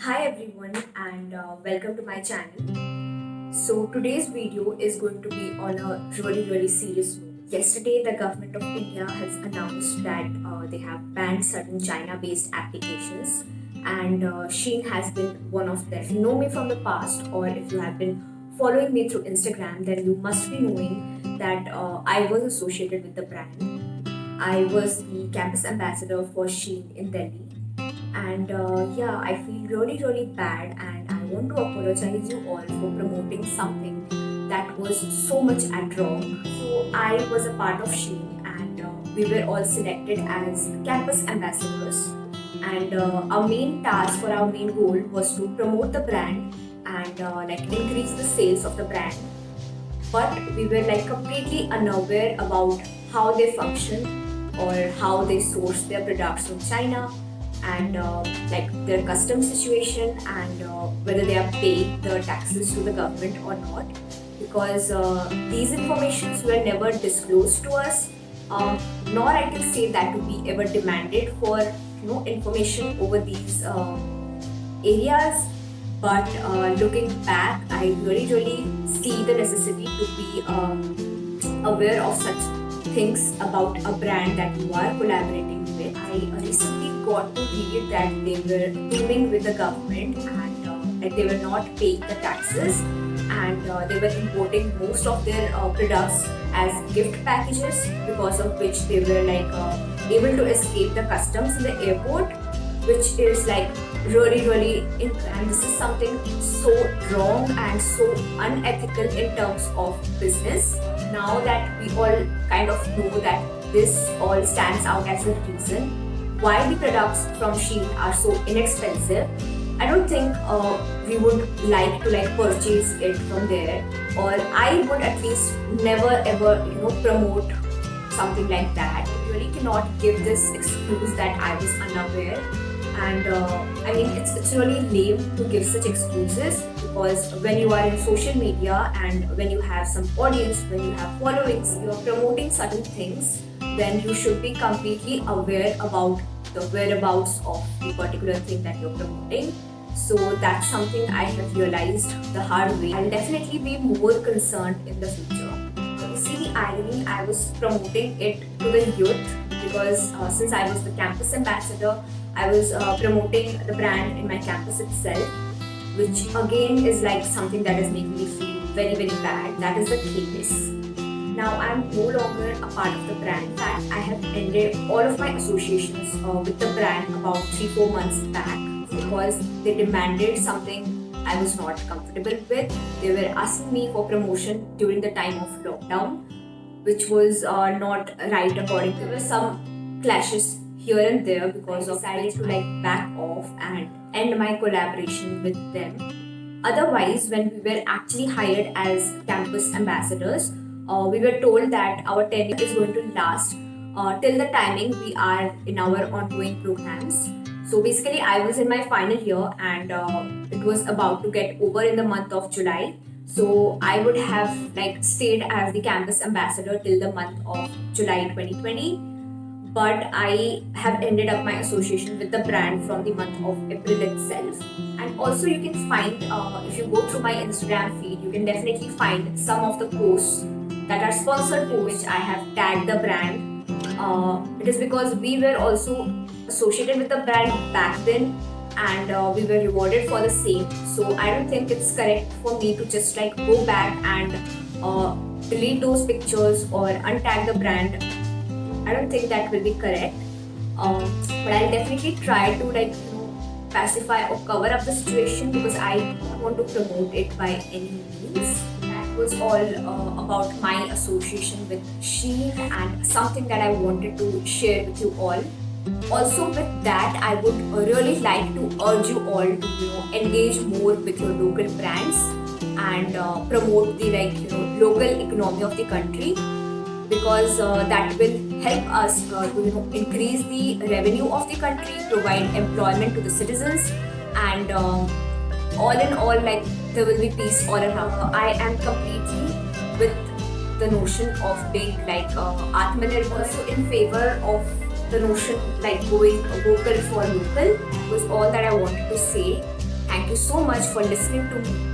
Hi everyone and welcome to my channel. So today's video is going to be on a really serious note. Yesterday the government of India has announced that they have banned certain China-based applications and Shein has been one of them. If you know me from the past or if you have been following me through Instagram, then you must be knowing that I was associated with the brand. I was the campus ambassador for Shein in Delhi, and yeah, I feel really bad, and I want to apologize you all for promoting something that was so much at wrong. So I was a part of Sheen, and we were all selected as campus ambassadors. And our main task or our main goal was to promote the brand and like increase the sales of the brand. But we were like completely unaware about how they function or how they source their products from China, and like their custom situation, and whether they are paying the taxes to the government or not, because these informations were never disclosed to us, nor I can say that to be ever demanded for information over these areas. But looking back, I really see the necessity to be aware of such things about a brand that you are collaborating with. I recently got to read that they were dealing with the government, and that they were not paying the taxes, and they were importing most of their products as gift packages, because of which they were like able to escape the customs in the airport, which is like really and this is something so wrong and so unethical in terms of business. Now that we all kind of know that this all stands out as a reason why the products from Shein are so inexpensive, I don't think we would like to like purchase it from there, or I would at least never ever promote something like that. You really cannot give this excuse that I was unaware, and I mean it's really lame to give such excuses, because when you are in social media and when you have some audience, when you have followings, you are promoting certain things, then you should be completely aware about the whereabouts of the particular thing that you're promoting. So that's something I have realized the hard way. I'll definitely be more concerned in the future. You see the irony, I was promoting it to the youth, because since I was the campus ambassador, I was promoting the brand in my campus itself, which again is like something that is making me feel very bad. That is the case. Now I'm no longer a part of the brand. In fact, I have ended all of my associations with the brand about 3-4 months back, because they demanded something I was not comfortable with. They were asking me for promotion during the time of lockdown, which was not right according to. There were some clashes here and there, because I decided to like back off and end my collaboration with them. Otherwise, when we were actually hired as campus ambassadors, we were told that our tenure is going to last till the timing we are in our ongoing programs. So basically, I was in my final year, and it was about to get over in the month of July. So I would have like stayed as the campus ambassador till the month of July 2020. But I have ended up my association with the brand from the month of April itself. And also, you can find, if you go through my Instagram feed, you can definitely find some of the posts that are sponsored posts which I have tagged the brand. It is because we were also associated with the brand back then, and we were rewarded for the same. So I don't think it's correct for me to just like go back and delete those pictures or untag the brand. I don't think that will be correct. But I'll definitely try to like pacify or cover up the situation, because I don't want to promote it by any means. That was all about my association with Shein, and something that I wanted to share with you all. Also, with that, I would really like to urge you all to engage more with your local brands and promote the local economy of the country, because that will help us to increase the revenue of the country, provide employment to the citizens, and all in all, like there will be peace all around. I am completely with the notion of being like Atmanirbhar, also in favor of the notion like going vocal for local. Was all that I wanted to say. thank you so much for listening to me.